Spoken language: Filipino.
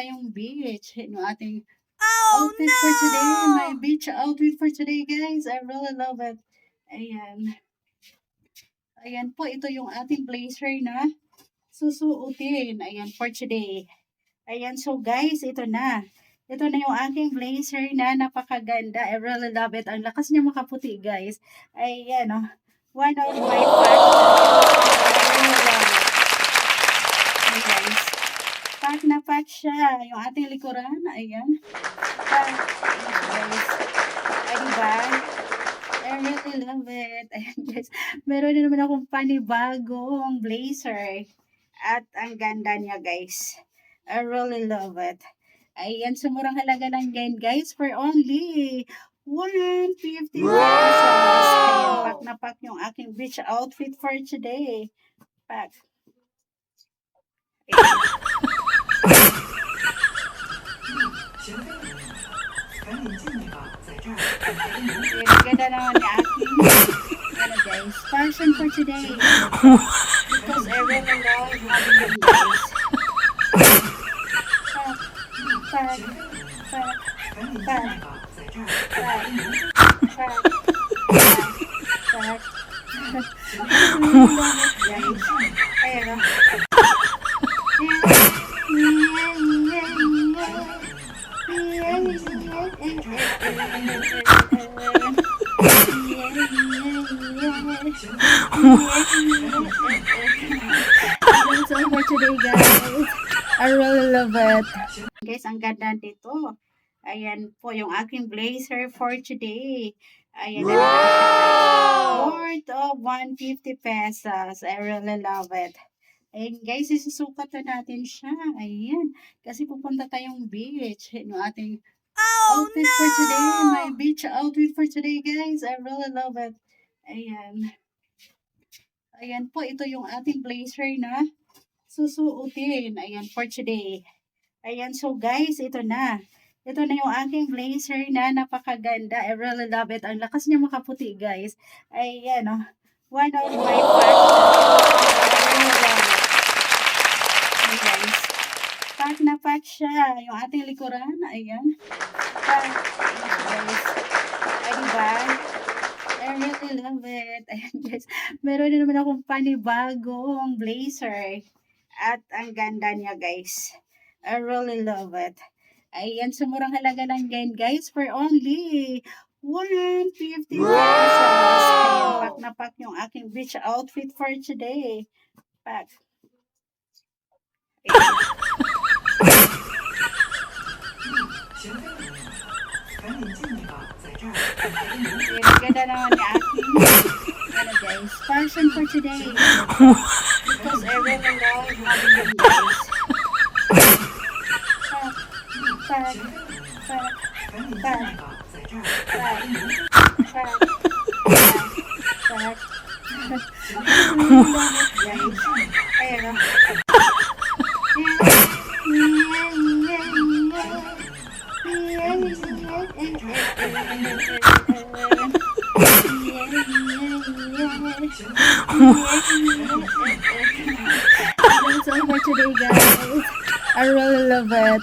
Tayong beach, yung ating Oh outfit for today, my beach outfit for today, guys. I really love it. Ayan. Ayan po, ito yung ating blazer na susuotin. Ayan, for today. Ayan, so guys, ito na. Ito na yung aking blazer na napakaganda. I really love it. Ang lakas niya makaputi, guys. Ayan, oh. One of my fashion. I really love it. Ayan, guys. Pack na pack siya. Yung ating likuran. Ayan. Pack. Ayan, guys. Ay, diba? I really love it. Ayan, guys. Meron na naman akong panibagong blazer. At ang ganda niya, guys. I really love it. Ayan, sa murang halaga lang yan, guys, for only 150 pesos. Ayan, pack na pack yung aking beach outfit for today. Pack. Ayan. Ayan, ganda naman ni aking guys, fashion for today. Because I really love having them, guys. Pack, pack, pack, pack, pack, pack, guys. Ayan, that's all for today, guys. I really love it. Guys, ang ganda nito. Ayan po yung aking blazer for today. Ayan na naman siya. Worth of 150 pesos. I really love it. Ayan guys, isusukat na natin siya. Ayan. Kasi pupunta tayong beach. Yung ating outfit for today. My beach outfit for today, guys. I really love it. Ayan. Ayan po, ito yung ating blazer na susuotin. Ayan, for today. Ayan, so guys, ito na. Ito na yung aking blazer na napakaganda. I really love it. Ang lakas niya makaputi, guys. Ayan, oh. One of my fashion. I really love it. Ayan, guys. Pack na pack siya. Yung ating likuran. Ayan. Pack. Ayan, guys. Ay, diba? I really love it. Ayan, guys. Meron na naman akong panibagong blazer. At ang ganda niya, guys. I really love it. Ayan, sa murang halaga lang yan, guys, for only 150 pesos. Ayan, pack na pack yung aking beach outfit for today. Pack. Ayan. Ayan, ganda naman ni aking guys, fashion for today. Because I really love having them, guys. Pack, pack, pack, pack, pack, pack, guys. Ayan, that's all for today, guys. I really love it.